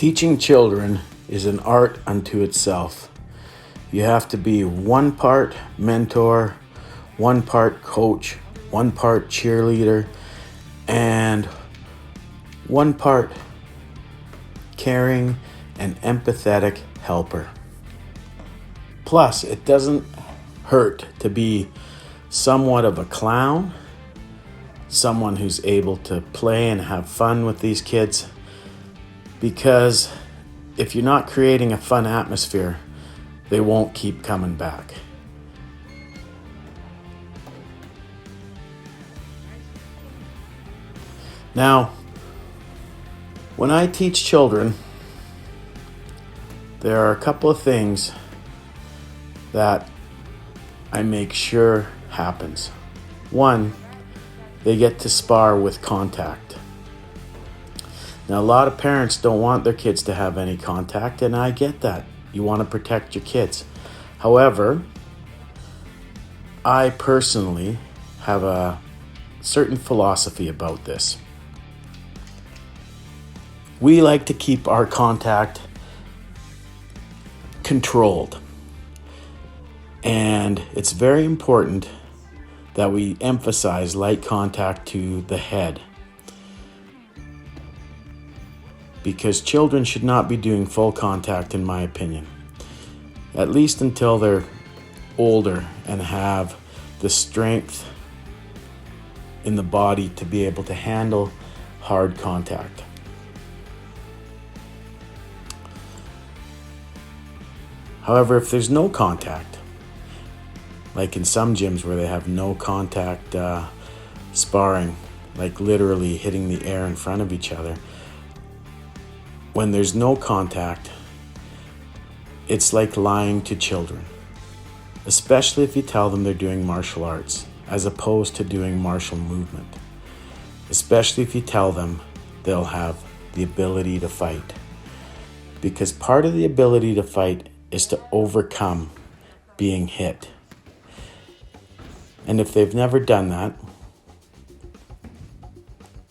Teaching children is an art unto itself. You have to be one part mentor, one part coach, one part cheerleader, and one part caring and empathetic helper. Plus, it doesn't hurt to be somewhat of a clown, someone who's able to play and have fun with these kids, because if you're not creating a fun atmosphere, they won't keep coming back. Now, when I teach children, there are a couple of things that I make sure happens. One, they get to spar with contact. Now, a lot of parents don't want their kids to have any contact, and I get that. You want to protect your kids. However, I personally have a certain philosophy about this. We like to keep our contact controlled. And it's very important that we emphasize light contact to the head, because children should not be doing full contact, in my opinion, at least until they're older and have the strength in the body to be able to handle hard contact. However, if there's no contact, like in some gyms where they have no contact sparring, like literally hitting the air in front of each other, when there's no contact, it's like lying to children, especially if you tell them they're doing martial arts as opposed to doing martial movement, especially if you tell them they'll have the ability to fight. Because part of the ability to fight is to overcome being hit. And if they've never done that,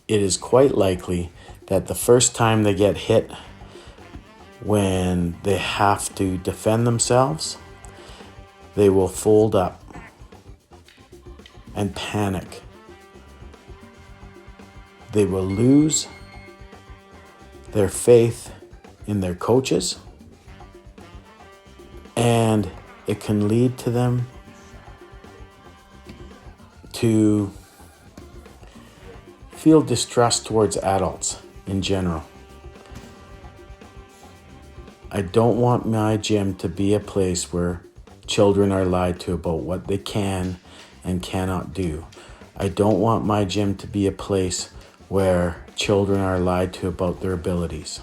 it is quite likely that the first time they get hit, when they have to defend themselves, they will fold up and panic. They will lose their faith in their coaches, and it can lead to them to feel distrust towards adults in general. I don't want my gym to be a place where children are lied to about what they can and cannot do. I don't want my gym to be a place where children are lied to about their abilities.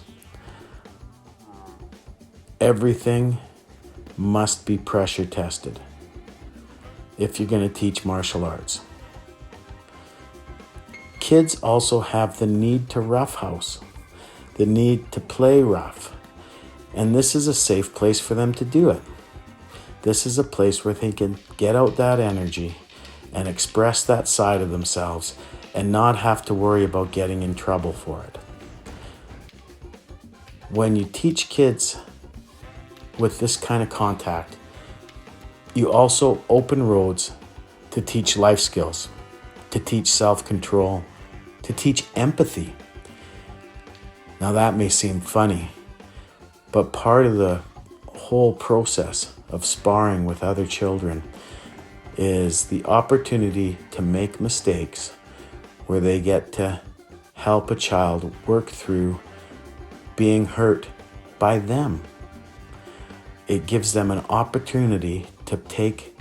Everything must be pressure tested if you're going to teach martial arts. Kids also have the need to roughhouse, the need to play rough. And this is a safe place for them to do it. This is a place where they can get out that energy and express that side of themselves and not have to worry about getting in trouble for it. When you teach kids with this kind of contact, you also open roads to teach life skills, to teach self-control, to teach empathy. Now that may seem funny, but part of the whole process of sparring with other children is the opportunity to make mistakes where they get to help a child work through being hurt by them. It gives them an opportunity to take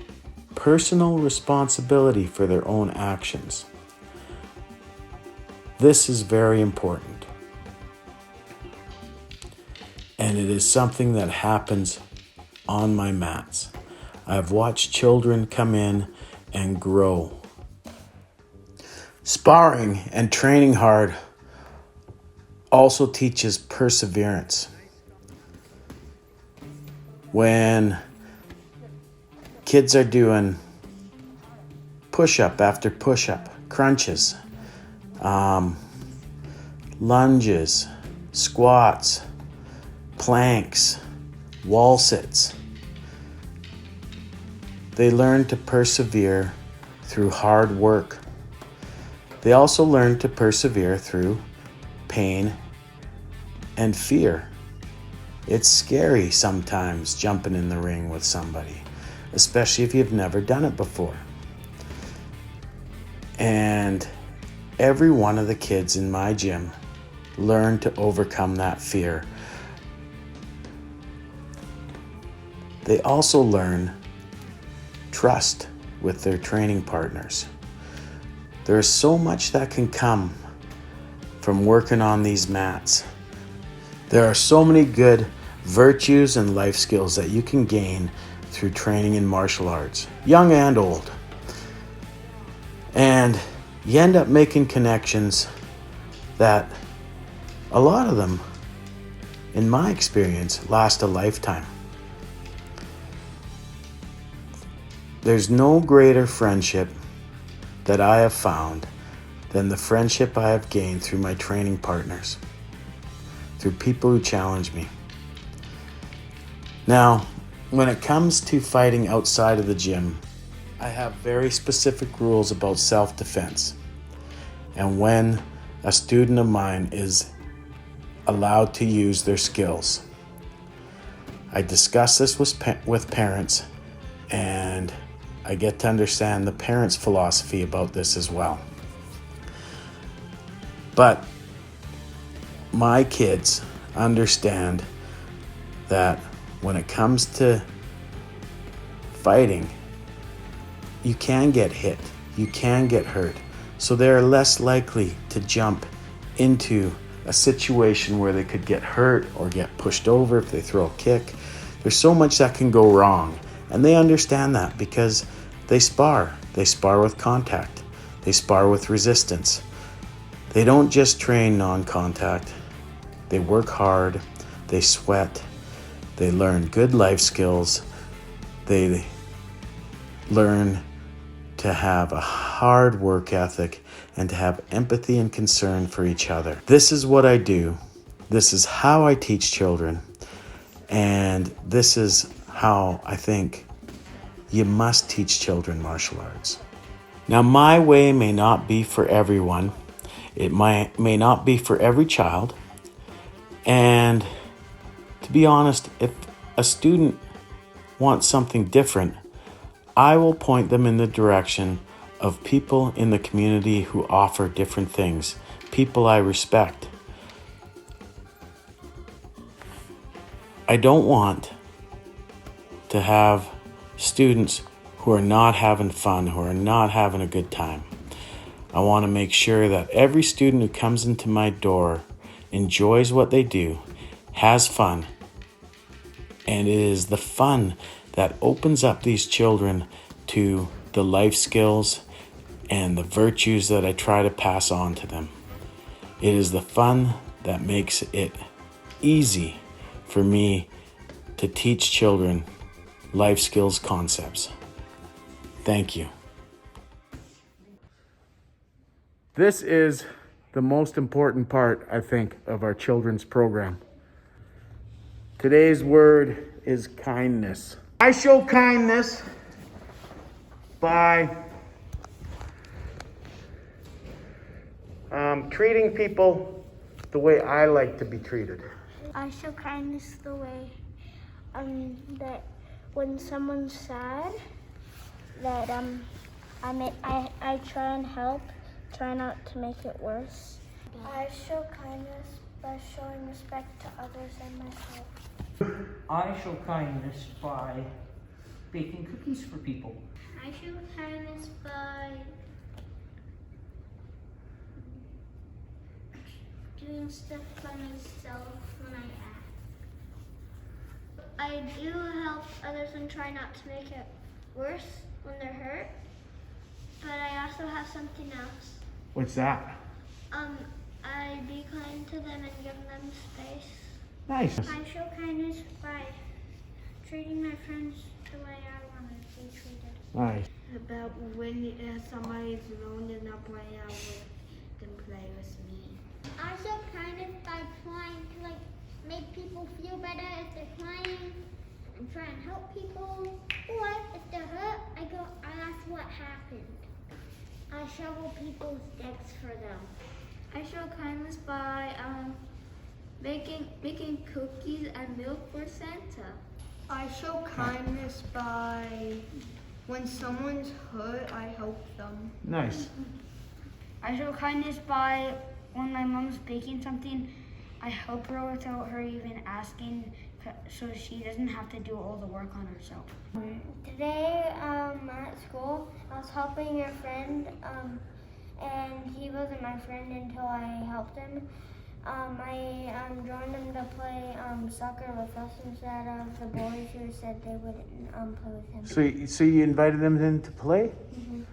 personal responsibility for their own actions. This is very important. And it is something that happens on my mats. I've watched children come in and grow. Sparring and training hard also teaches perseverance. When kids are doing push-up after push-up, crunches, lunges, squats, planks, wall sits. They learn to persevere through hard work. They also learn to persevere through pain and fear. It's scary sometimes jumping in the ring with somebody, especially if you've never done it before. And every one of the kids in my gym learn to overcome that fear. They also learn trust with their training partners. There is so much that can come from working on these mats. There are so many good virtues and life skills that you can gain through training in martial arts, young and old. And you end up making connections that a lot of them, in my experience, last a lifetime. There's no greater friendship that I have found than the friendship I have gained through my training partners, through people who challenge me. Now, when it comes to fighting outside of the gym, I have very specific rules about self-defense and when a student of mine is allowed to use their skills. I discuss this with parents, and I get to understand the parents' philosophy about this as well. But my kids understand that when it comes to fighting, you can get hit, you can get hurt. So they're less likely to jump into a situation where they could get hurt or get pushed over if they throw a kick. There's so much that can go wrong. And they understand that because they spar. They spar with contact. They spar with resistance. They don't just train non-contact. They work hard. They sweat. They learn good life skills. They learn to have a hard work ethic and to have empathy and concern for each other. This is what I do. This is how I teach children. And this is how I think you must teach children martial arts. Now, my way may not be for everyone. It may not be for every child. And to be honest, if a student wants something different, I will point them in the direction of people in the community who offer different things, people I respect. I don't want to have students who are not having fun, who are not having a good time. I want to make sure that every student who comes into my door enjoys what they do, has fun, and it is the fun that opens up these children to the life skills and the virtues that I try to pass on to them. It is the fun that makes it easy for me to teach children life skills concepts. Thank you. This is the most important part, I think, of our children's program. Today's word is kindness. I show kindness by treating people the way I like to be treated. I show kindness the way that when someone's sad, that I try and help, try not to make it worse. I show kindness by showing respect to others and myself. I show kindness by baking cookies for people. I show kindness by doing stuff by myself when I act. I do help others and try not to make it worse when they're hurt, but I also have something else. What's that? I be kind to them and give them space. Nice. I show kindness by treating my friends the way I want to be treated. Nice. About when somebody is alone and not playing out with them, play with me. I show kindness by trying to make people feel better if they're crying and try and help people. Or if they're hurt, I ask what happened. I shovel people's decks for them. I show kindness by making cookies and milk for Santa. I show kindness by when someone's hurt, I help them. Nice. I show kindness by when my mom's baking something, I help her without her even asking, so she doesn't have to do all the work on herself. Today at school, I was helping a friend, and he wasn't my friend until I helped him. I joined him to play soccer with us instead of the boys who said they wouldn't play with him. So you invited them in to play? Mhm.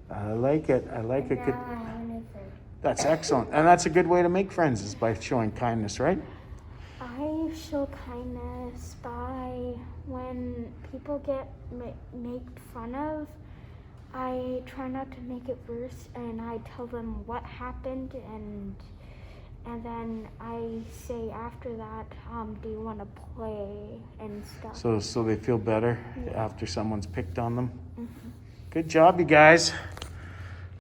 I like it. I like it. And now I have a new friend. That's excellent. And that's a good way to make friends, is by showing kindness, right? I show kindness by when people get made fun of. I try not to make it worse, and I tell them what happened, and then I say after that, do you want to play and stuff. So they feel better after someone's picked on them. Good job, you guys.